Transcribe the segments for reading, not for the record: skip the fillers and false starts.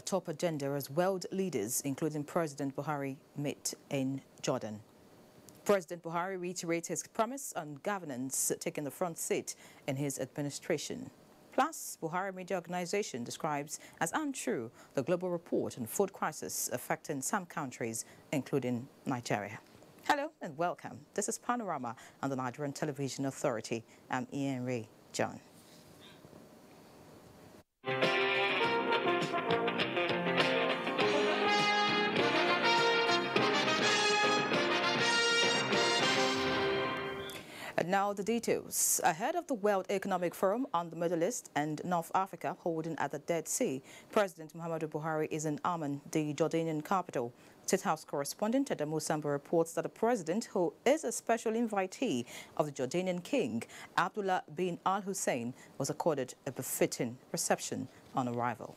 Top agenda as world leaders, including President Buhari, meet in Jordan. President Buhari reiterates his promise on governance taking the front seat in his administration. Plus, Buhari Media Organization describes as untrue the global report on food crisis affecting some countries, including Nigeria. Hello and welcome. This is Panorama on the Nigerian Television Authority. I'm Ian Ray John. And now the details. Ahead of the World Economic Forum on the Middle East and North Africa holding at the Dead Sea, President Muhammadu Buhari is in Amman, the Jordanian capital. State House correspondent Adamu Sambo reports that the president, who is a special invitee of the Jordanian king, Abdullah bin al-Hussein, was accorded a befitting reception on arrival.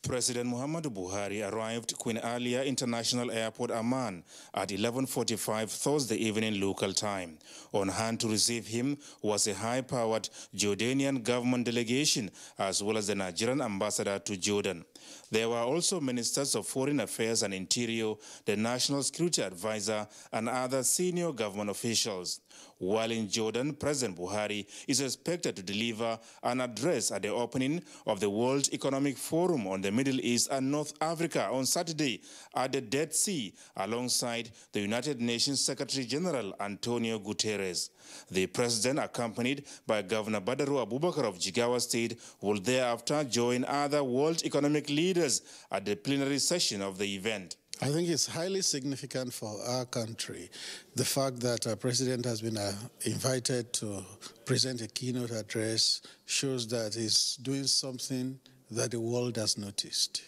President Muhammadu Buhari arrived Queen Alia International Airport, Amman, at 11:45 Thursday evening local time. On hand to receive him was a high-powered Jordanian government delegation, as well as the Nigerian ambassador to Jordan. There were also ministers of foreign affairs and interior, the national security advisor, and other senior government officials. While in Jordan, President Buhari is expected to deliver an address at the opening of the World Economic Forum on the Middle East and North Africa on Saturday at the Dead Sea, alongside the United Nations Secretary General Antonio Guterres. The president, accompanied by Governor Badaru Abubakar of Jigawa State, will thereafter join other world economic leaders at the plenary session of the event. I think it's highly significant for our country, the fact that our president has been invited to present a keynote address shows that he's doing something that the world has noticed.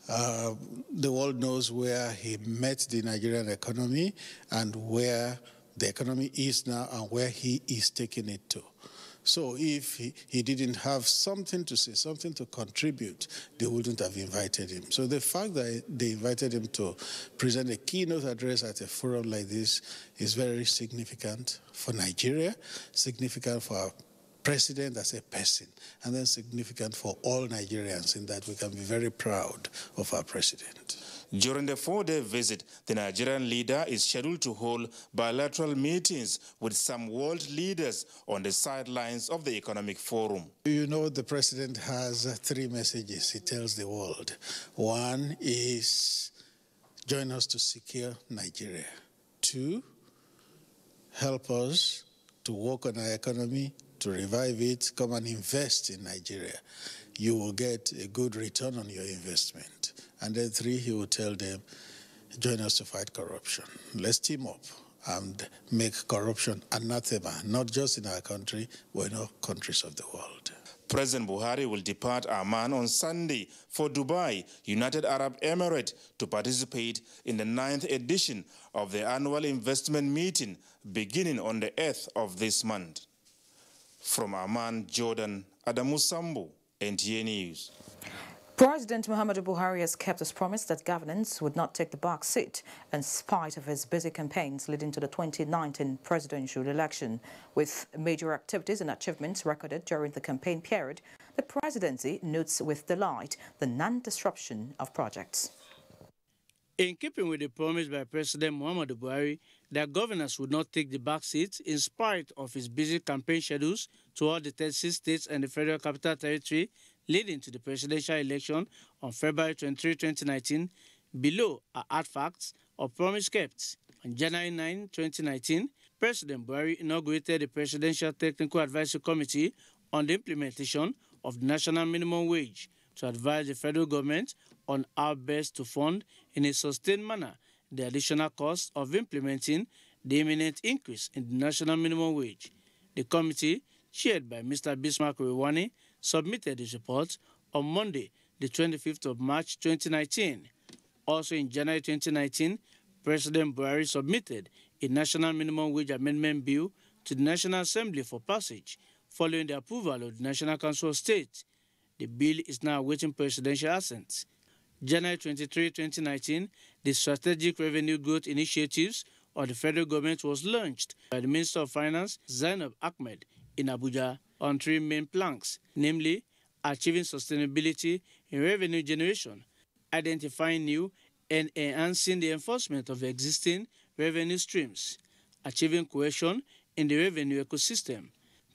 The world knows where he met the Nigerian economy and where the economy is now and where he is taking it to. So if he didn't have something to say, something to contribute, they wouldn't have invited him. So the fact that they invited him to present a keynote address at a forum like this is very significant for Nigeria, significant for our president as a person, and then significant for all Nigerians in that we can be very proud of our president. During the four-day visit, the Nigerian leader is scheduled to hold bilateral meetings with some world leaders on the sidelines of the Economic Forum. You know, the president has three messages he tells the world. One is, join us to secure Nigeria. Two, help us to work on our economy, to revive it, come and invest in Nigeria. You will get a good return on your investment. And then three, he will tell them, join us to fight corruption. Let's team up and make corruption anathema, not just in our country, but in all countries of the world. President Buhari will depart Amman on Sunday for Dubai, United Arab Emirates, to participate in the 9th edition of the annual investment meeting beginning on the 8th of this month. From Amman, Jordan, Adamu Sambo, NTA News. President Muhammadu Buhari has kept his promise that governance would not take the back seat in spite of his busy campaigns leading to the 2019 presidential election. With major activities and achievements recorded during the campaign period, the presidency notes with delight the non-disruption of projects. In keeping with the promise by President Muhammadu Buhari that governors would not take the back seat in spite of his busy campaign schedules to all the 36 states and the Federal Capital Territory leading to the presidential election on February 23, 2019, below are artifacts of promise kept. On January 9, 2019, President Buhari inaugurated the Presidential Technical Advisory Committee on the implementation of the national minimum wage to advise the federal government on how best to fund in a sustained manner the additional cost of implementing the imminent increase in the national minimum wage. The committee, chaired by Mr. Bismarck Rewani, submitted its report on Monday, the 25th of March 2019. Also in January 2019, President Buhari submitted a national minimum wage amendment bill to the National Assembly for passage, following the approval of the National Council of State. The bill is now awaiting presidential assent. January 23, 2019, the Strategic Revenue Growth Initiatives of the federal government was launched by the Minister of Finance, Zainab Ahmed, in Abuja on three main planks, namely achieving sustainability in revenue generation, identifying new and enhancing the enforcement of existing revenue streams, achieving cohesion in the revenue ecosystem.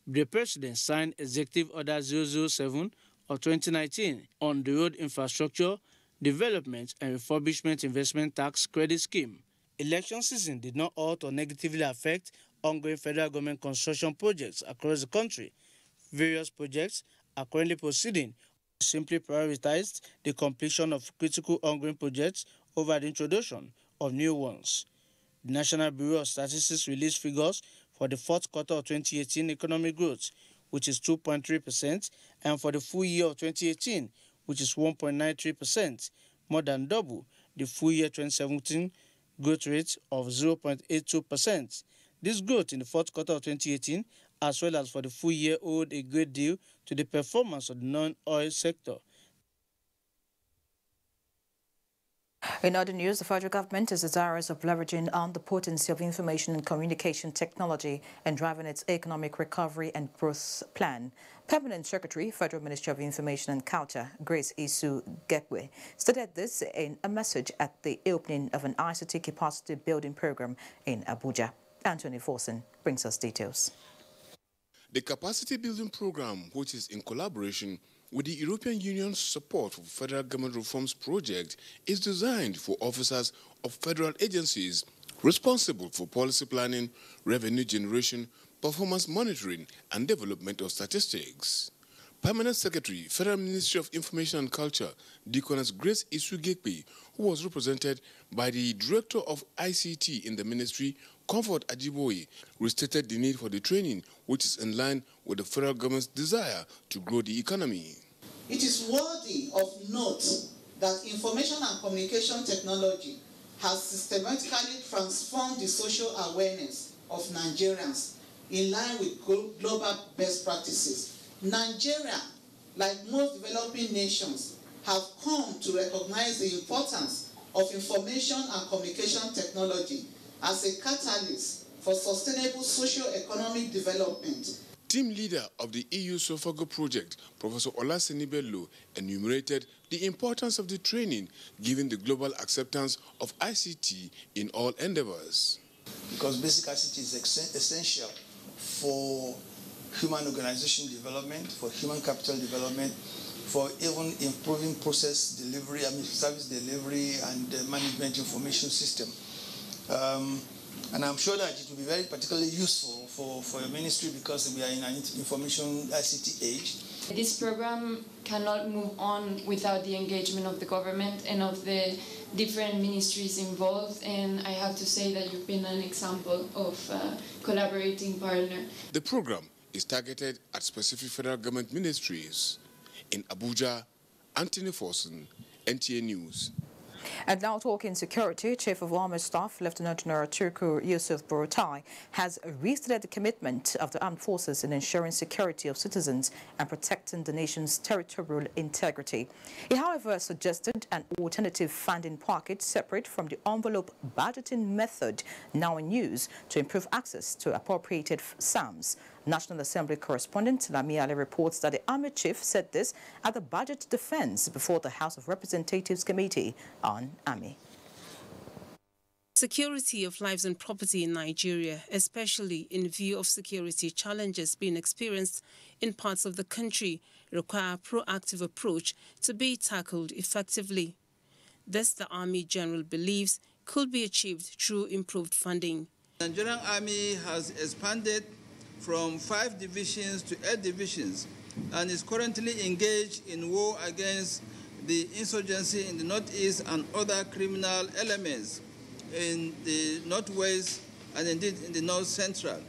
The President signed Executive Order 007 of 2019 on the Road Infrastructure Development and Refurbishment Investment Tax Credit Scheme. Election season did not halt or negatively affect ongoing federal government construction projects across the country. Various projects are currently proceeding. We simply prioritized the completion of critical ongoing projects over the introduction of new ones. The National Bureau of Statistics released figures for the fourth quarter of 2018 economic growth, which is 2.3%, and for the full year of 2018, which is 1.93%, more than double the full year 2017 growth rate of 0.82%. This growth in the fourth quarter of 2018, as well as for the full year, owed a great deal to the performance of the non-oil sector. In other news, the federal government is desirous of leveraging on the potency of information and communication technology and driving its economic recovery and growth plan. Permanent Secretary, Federal Ministry of Information and Culture, Grace Isu Gekwe, stated this in a message at the opening of an ICT capacity building program in Abuja. Anthony Forson brings us details. The capacity building program, which is in collaboration with the European Union's support for federal government reforms project, is designed for officers of federal agencies responsible for policy planning, revenue generation, performance monitoring, and development of statistics. Permanent Secretary, Federal Ministry of Information and Culture, Deaconess Grace Isu Gekwe, who was represented by the Director of ICT in the ministry, Comfort Ajiboye, restated the need for the training, which is in line with the federal government's desire to grow the economy. It is worthy of note that information and communication technology has systematically transformed the social awareness of Nigerians in line with global best practices. Nigeria, like most developing nations, have come to recognize the importance of information and communication technology as a catalyst for sustainable socio-economic development. Team leader of the EU Sofago project, Professor Olaseni Bello, enumerated the importance of the training given the global acceptance of ICT in all endeavors. Because basic ICT is essential for human organization development, for human capital development, for even improving process delivery, service delivery and management information system. And I'm sure that it will be very particularly useful for your ministry because we are in an information ICT age. This program cannot move on without the engagement of the government and of the different ministries involved, and I have to say that you've been an example of collaborating partner. The program is targeted at specific federal government ministries. In Abuja, Anthony Forson, NTA News. And now talking security, Chief of Army Staff, Lieutenant General Turku Yusuf Buratai, has restated the commitment of the armed forces in ensuring security of citizens and protecting the nation's territorial integrity. He, however, suggested an alternative funding pocket separate from the envelope budgeting method now in use to improve access to appropriated SAMs. National Assembly correspondent Lami Ali reports that the Army Chief said this at the Budget Defense before the House of Representatives Committee on Army. Security of lives and property in Nigeria, especially in view of security challenges being experienced in parts of the country, require a proactive approach to be tackled effectively. This, the Army General believes, could be achieved through improved funding. The Nigerian Army has expanded from 5 divisions to 8 divisions and is currently engaged in war against the insurgency in the northeast and other criminal elements in the northwest and indeed in the north central.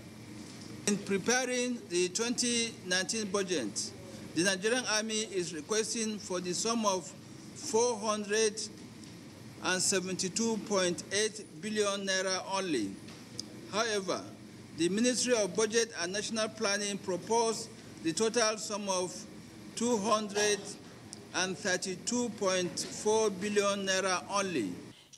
In preparing the 2019 budget, the Nigerian Army is requesting for the sum of 472.8 billion naira only. However, the Ministry of Budget and National Planning proposed the total sum of 232.4 billion naira only.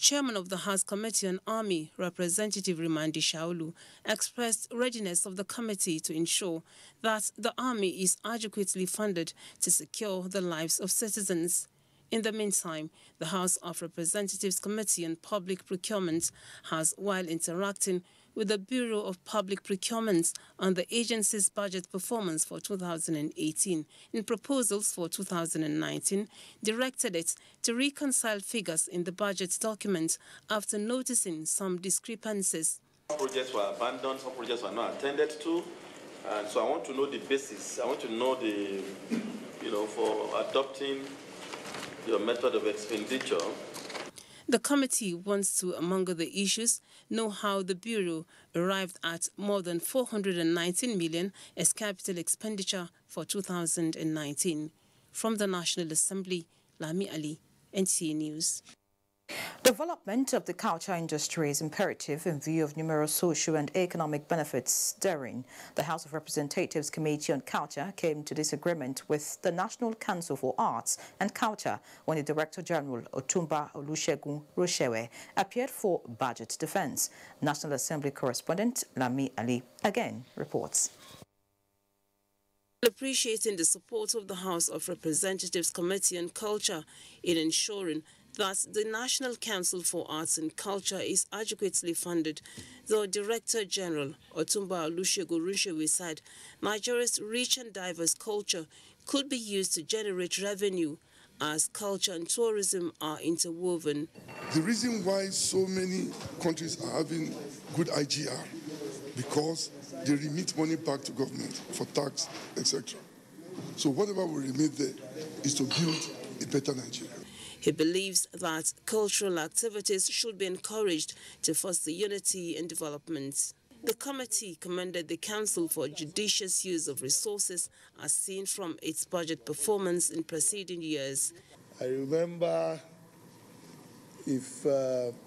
Chairman of the House Committee on Army, Representative Rimandi Shaulu, expressed readiness of the committee to ensure that the army is adequately funded to secure the lives of citizens. In the meantime, the House of Representatives Committee on Public Procurement has, while interacting with the Bureau of Public Procurement on the agency's budget performance for 2018 in proposals for 2019, directed it to reconcile figures in the budget document after noticing some discrepancies. Some projects were abandoned, some projects were not attended to, and so I want to know the basis. I want to know the, for adopting your method of expenditure. The committee wants to, among other issues, know how the Bureau arrived at more than 419 million as capital expenditure for 2019. From the National Assembly, Lami Ali, NTA News. Development of the culture industry is imperative in view of numerous social and economic benefits therein. The House of Representatives Committee on Culture came to this agreement with the National Council for Arts and Culture when the Director General Otumba Olusegun Roshewe appeared for budget defense. National Assembly correspondent Lami Ali again reports. Appreciating the support of the House of Representatives Committee on Culture in ensuring that the National Council for Arts and Culture is adequately funded, the Director General Otumba Olusegun Roshewe said Nigeria's rich and diverse culture could be used to generate revenue as culture and tourism are interwoven. The reason why so many countries are having good IGR, because they remit money back to government for tax, etc. So whatever we remit there is to build a better Nigeria. He believes that cultural activities should be encouraged to foster unity and development. The committee commended the Council for judicious use of resources as seen from its budget performance in preceding years. I remember, if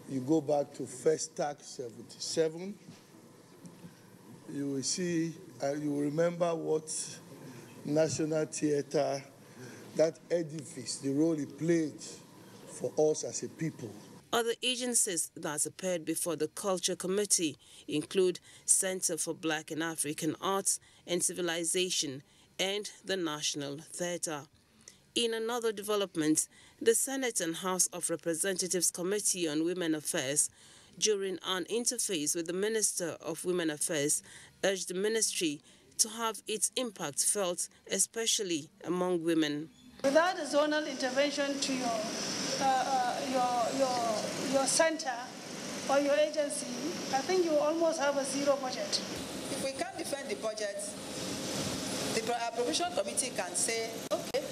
you go back to First Tax 77, you will see, you will remember what National Theatre, that edifice, the role it played for us as a people. Other agencies that appeared before the Culture Committee include Center for Black and African Arts and Civilization and the National Theatre. In another development, the Senate and House of Representatives Committee on Women Affairs, during an interface with the Minister of Women Affairs, urged the ministry to have its impact felt, especially among women. Without a zonal intervention to your center or your agency, I think you almost have a zero budget. If we can't defend the budget, the appropriation committee can say, okay,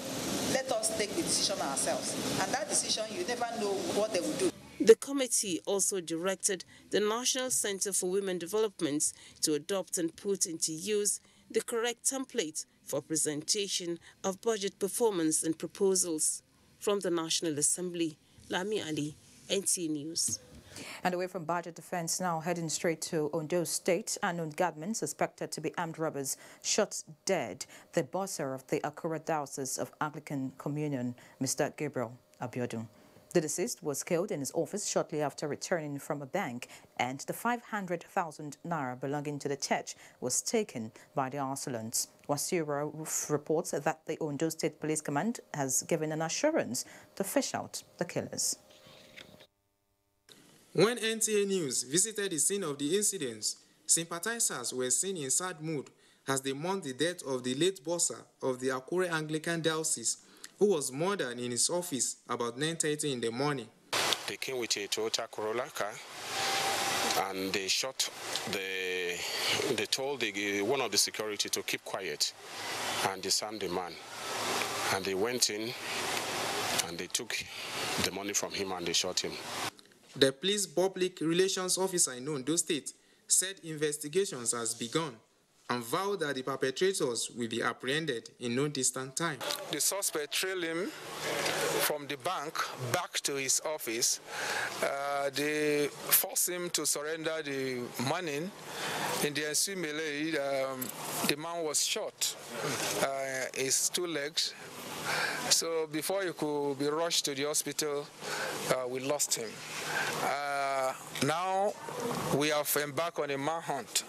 let us take the decision ourselves. And that decision, you never know what they will do. The committee also directed the National Center for Women Development to adopt and put into use the correct template for presentation of budget performance and proposals. From the National Assembly, Lami Ali, NTA News. And away from budget defense now, heading straight to Ondo State, unknown gunmen suspected to be armed robbers shot dead the bosser of the Akura Diocese of Anglican Communion, Mr. Gabriel Abiodun. The deceased was killed in his office shortly after returning from a bank, and the 500,000 naira belonging to the church was taken by the assailants. Wasira reports that the Ondo State Police Command has given an assurance to fish out the killers. When NTA News visited the scene of the incidents, sympathizers were seen in sad mood as they mourned the death of the late bossa of the Akure Anglican Diocese, who was murdered in his office about 9:30 in the morning. They came with a Toyota Corolla car and they shot they told one of the security to keep quiet and disarm the man. And they went in and they took the money from him and they shot him. The police public relations officer in Ondo State said investigations has begun and vowed that the perpetrators will be apprehended in no distant time. The suspect trailed him from the bank back to his office. They forced him to surrender the money. In the ensuing melee, the man was shot, his two legs. So before he could be rushed to the hospital, we lost him. Now we have embarked on a manhunt.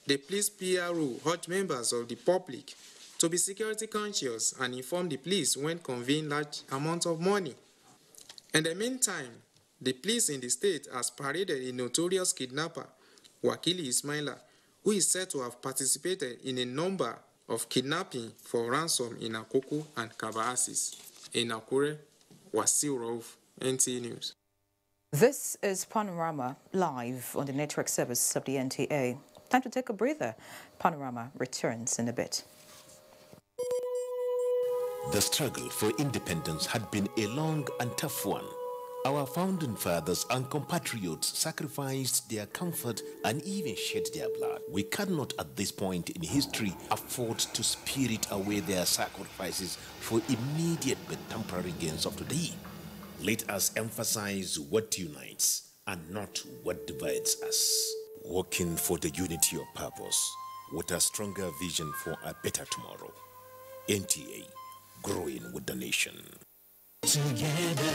The police PRO urged members of the public to be security conscious and inform the police when conveying large amounts of money. In the meantime, the police in the state has paraded a notorious kidnapper, Wakili Ismaila, who is said to have participated in a number of kidnapping for ransom in Akoko and Kabahasis. In Akure, Wasiu Rauf, NTA News. This is Panorama live on the network service of the NTA. Time to take a breather. Panorama returns in a bit. The struggle for independence had been a long and tough one. Our founding fathers and compatriots sacrificed their comfort and even shed their blood. We cannot at this point in history afford to spirit away their sacrifices for immediate but temporary gains of today. Let us emphasize what unites and not what divides us. Working for the unity of purpose with a stronger vision for a better tomorrow. NTA, growing with the nation. Together,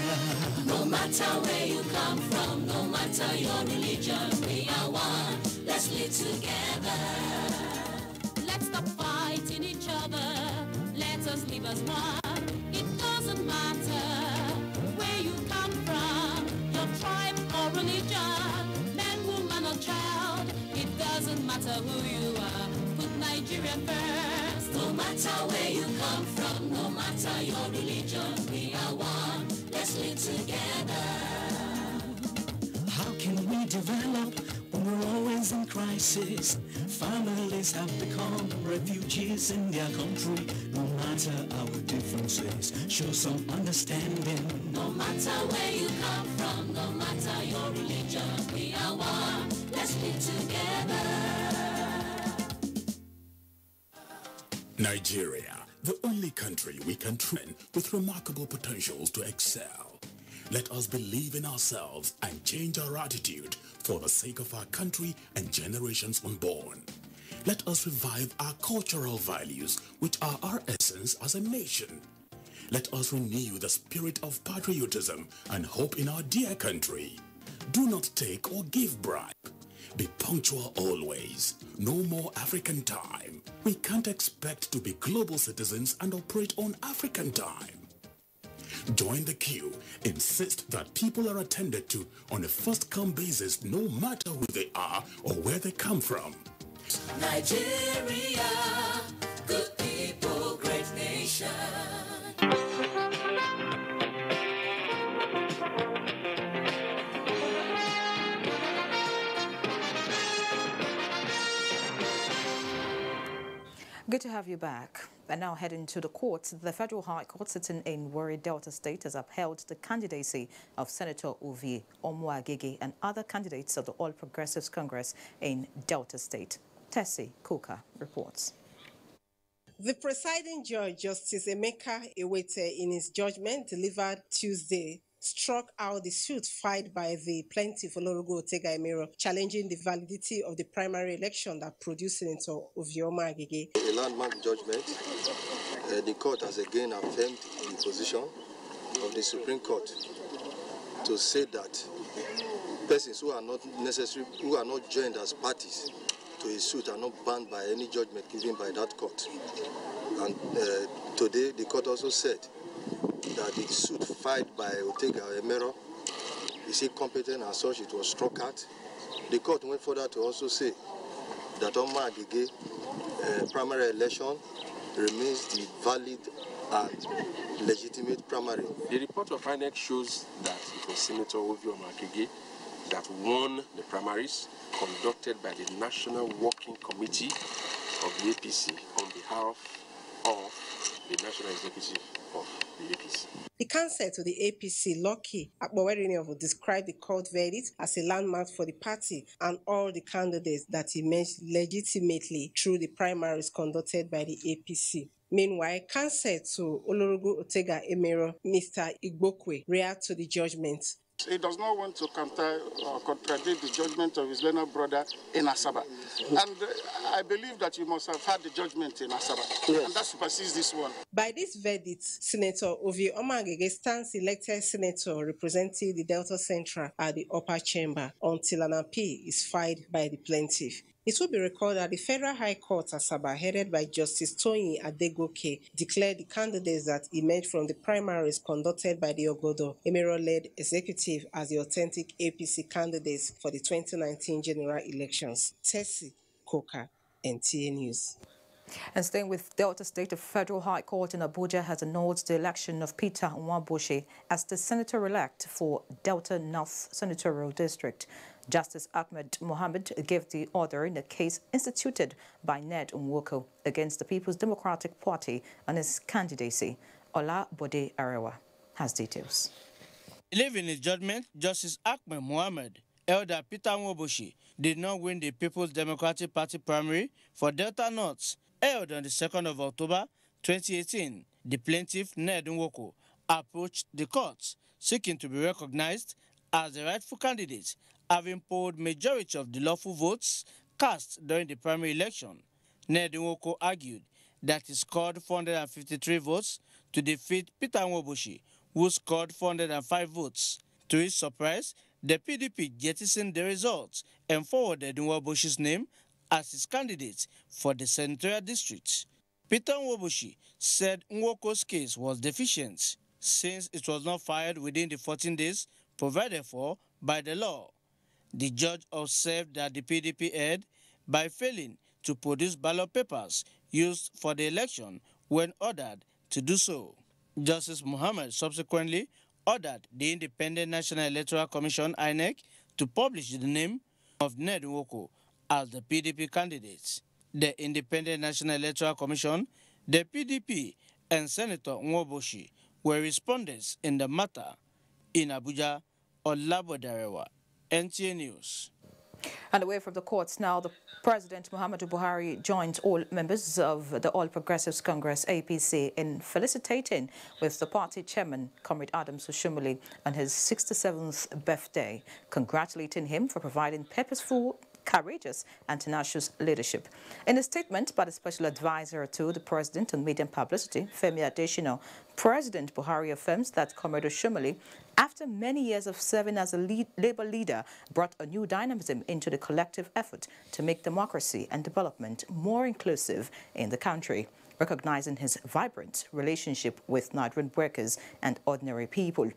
no matter where you come from, no matter your religion, we are one. Let's live together. Let's stop fighting each other. Let us live as one. It doesn't matter where you come from, your tribe or religion, man, woman or child. It doesn't matter who you are. Put Nigeria first. No matter where you come from, no matter your religion, we are one. Let's live together. How can we develop when we're always in crisis? Families have become refugees in their country. No matter our differences, show some understanding. No matter where you come from, no matter your religion, we are one. Let's live together. Nigeria, the only country we can train with remarkable potentials to excel. Let us believe in ourselves and change our attitude for the sake of our country and generations unborn. Let us revive our cultural values, which are our essence as a nation. Let us renew the spirit of patriotism and hope in our dear country. Do not take or give bribe. Be punctual always. No more African time. We can't expect to be global citizens and operate on African time. Join the queue. Insist that people are attended to on a first-come basis, no matter who they are or where they come from. Nigeria, good people, great nation. Good to have you back. And now heading to the courts. The Federal High Court sitting in Warri Delta State has upheld the candidacy of Senator Ovie Omoagege and other candidates of the All Progressives Congress in Delta State. Tessie Kuka reports. The presiding judge, Justice Emeka Ewete, in his judgment delivered Tuesday, struck out the suit filed by the plaintiff Olorogo Otega-Emero, challenging the validity of the primary election that produced Senator Ovie Omoagege. A landmark judgment. The court has again affirmed the position of the Supreme Court to say that persons who are not joined as parties to a suit are not banned by any judgment given by that court. And today the court also said that the suit filed by Otega-Emero is incompetent, and such it was struck at. The court went further to also say that Omoagege primary election remains the valid and legitimate primary. The report of INEC shows that it was Senator Ovie Omoagege that won the primaries conducted by the National Working Committee of the APC on behalf of the National Executive of the APC. The counsel to the APC, Lucky Akpoweri, described the court verdict as a landmark for the party and all the candidates that emerged legitimately through the primaries conducted by the APC. Meanwhile, counsel to Olorogo Otega-Emero, Mr. Igbokwe, reacted to the judgment. He does not want to counter or contradict the judgment of his learned brother in Asaba. And I believe that you must have had the judgment in Asaba. Yes. And that supersedes this one. By this verdict, Senator Ovie Omagege stands elected senator representing the Delta Central at the upper chamber until an appeal is filed by the plaintiff. It will be recalled that the Federal High Court Asaba, headed by Justice Toyin Adegoke, declared the candidates that emerged from the primaries conducted by the Ogodo Emiro-led executive as the authentic APC candidates for the 2019 general elections. Tessie Koka, NTA News. And staying with Delta State, the Federal High Court in Abuja has annulled the election of Peter Nwabushi as the senator-elect for Delta North Senatorial District. Justice Ahmed Mohammed gave the order in a case instituted by Ned Nwoko against the People's Democratic Party and his candidacy. Ola Bode Arewa has details. Leaving his judgment, Justice Ahmed Mohammed held that Peter Nwabushi did not win the People's Democratic Party primary for Delta North, held on the 2nd of October 2018. The plaintiff, Ned Nwoko, approached the court seeking to be recognized as the rightful candidate, having polled majority of the lawful votes cast during the primary election. Ned Nwoko argued that he scored 453 votes to defeat Peter Nwabushi, who scored 405 votes. To his surprise, the PDP jettisoned the results and forwarded Nwabushi's name as his candidate for the senatorial district. Peter Nwabushi said Nwoko's case was deficient since it was not filed within the 14 days provided for by the law. The judge observed that the PDP erred by failing to produce ballot papers used for the election when ordered to do so. Justice Mohammed subsequently ordered the Independent National Electoral Commission (INEC) to publish the name of Ned Nwoko as the PDP candidate. The Independent National Electoral Commission, the PDP, and Senator Nwabushi were respondents in the matter. In Abuja, Olabode Arewa, NTA News. And away from the courts now, the President Muhammadu Buhari joined all members of the All Progressives Congress APC in felicitating with the party chairman, Comrade Adams Oshomole, on his 67th birthday, congratulating him for providing purposeful, courageous and tenacious leadership. In a statement by the special advisor to the president on media and publicity, Femi Adesina, President Buhari affirms that Comrade Oshomole, after many years of serving as a labor leader, brought a new dynamism into the collective effort to make democracy and development more inclusive in the country, recognizing his vibrant relationship with Nigerian workers and ordinary people.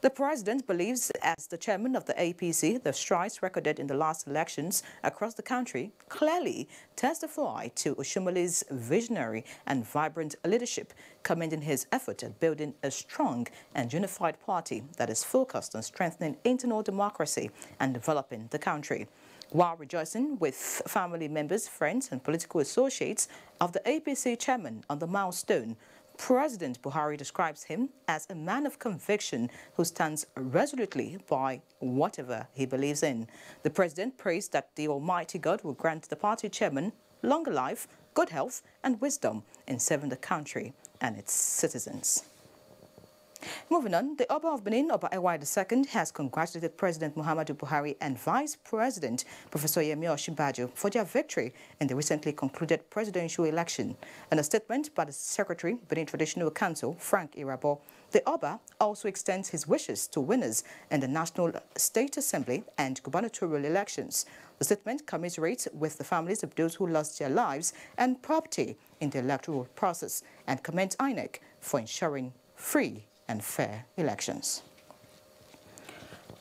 The president believes, as the chairman of the APC, the strides recorded in the last elections across the country clearly testify to Oshomole's visionary and vibrant leadership, commending his effort at building a strong and unified party that is focused on strengthening internal democracy and developing the country. While rejoicing with family members, friends and political associates of the APC chairman on the milestone, President Buhari describes him as a man of conviction who stands resolutely by whatever he believes in. The president prays that the Almighty God will grant the party chairman longer life, good health and wisdom in serving the country and its citizens. Moving on, the Oba of Benin, Oba Ewa II, has congratulated President Muhammadu Buhari and Vice President Professor Yemi Osinbajo for their victory in the recently concluded presidential election. In a statement by the Secretary, Benin Traditional Council, Frank Irabo, the Oba also extends his wishes to winners in the National State Assembly and gubernatorial elections. The statement commiserates with the families of those who lost their lives and property in the electoral process and commends INEC for ensuring free and fair elections.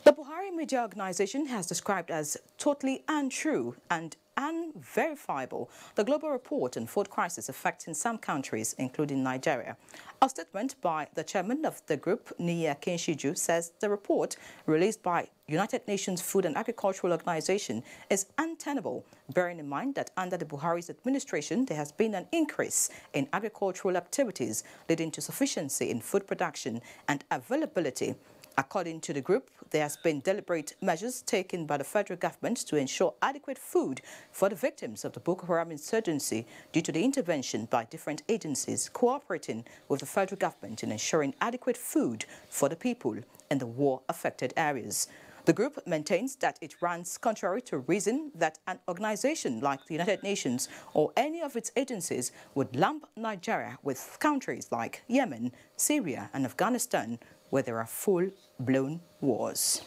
The Buhari Media Organization has described as totally untrue and unverifiable the global report on food crisis affecting some countries, including Nigeria. A statement by the chairman of the group, Niya Kenshiju, says the report released by United Nations Food and Agricultural Organization is untenable, bearing in mind that under the Buhari's administration there has been an increase in agricultural activities leading to sufficiency in food production and availability According to the group, there has been deliberate measures taken by the federal government to ensure adequate food for the victims of the Boko Haram insurgency due to the intervention by different agencies cooperating with the federal government in ensuring adequate food for the people in the war-affected areas. The group maintains that it runs contrary to reason that an organization like the United Nations or any of its agencies would lump Nigeria with countries like Yemen, Syria and Afghanistan, where there are full-blown wars.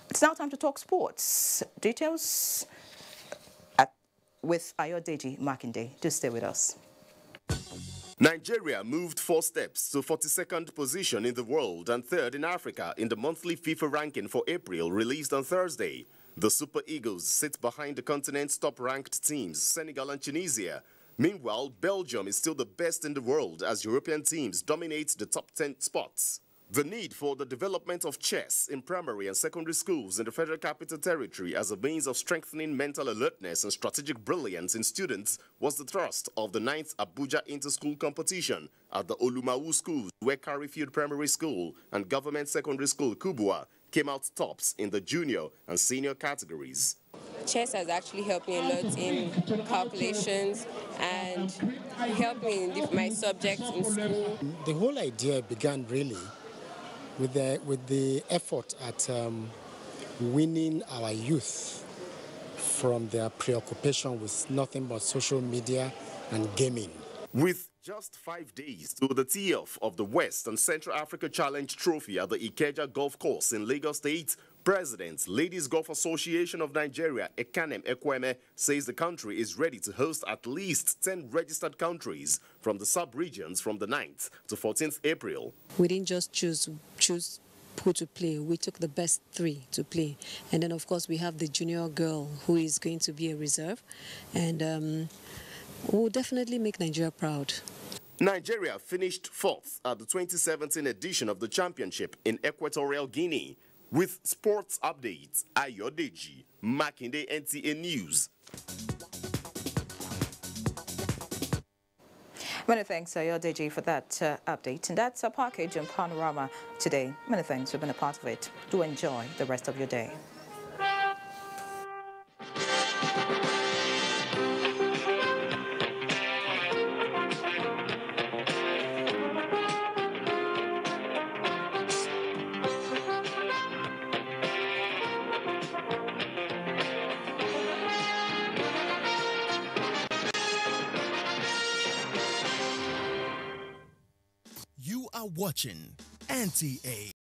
It's now time to talk sports. Details with Ayodeji Makinde. Do stay with us. Nigeria moved 4 steps to 42nd position in the world and 3rd in Africa in the monthly FIFA ranking for April released on Thursday. The Super Eagles sit behind the continent's top-ranked teams, Senegal and Tunisia. Meanwhile, Belgium is still the best in the world as European teams dominate the top 10 spots. The need for the development of chess in primary and secondary schools in the Federal Capital Territory as a means of strengthening mental alertness and strategic brilliance in students was the thrust of the 9th Abuja Inter-School Competition at the Olumau schools, where Carryfield Primary School and Government Secondary School Kubwa came out tops in the junior and senior categories. Chess has actually helped me a lot in calculations and helped me in my subjects in school. The whole idea began really with the effort at winning our youth from their preoccupation with nothing but social media and gaming. With just 5 days to the tee-off of the West and Central Africa Challenge Trophy at the Ikeja Golf Course in Lagos State, President, Ladies Golf Association of Nigeria, Ekanem Ekweme, says the country is ready to host at least 10 registered countries from the sub-regions from the 9th to 14th April. We didn't just choose who to play. We took the best 3 to play. And then, of course, we have the junior girl who is going to be a reserve. And we'll definitely make Nigeria proud. Nigeria finished 4th at the 2017 edition of the championship in Equatorial Guinea. With sports updates, Ayodeji Makinde, NTA News. Many thanks, Ayodeji, for that update. And that's our package on Panorama today. Many thanks for being a part of it. Do enjoy the rest of your day. You are watching NTA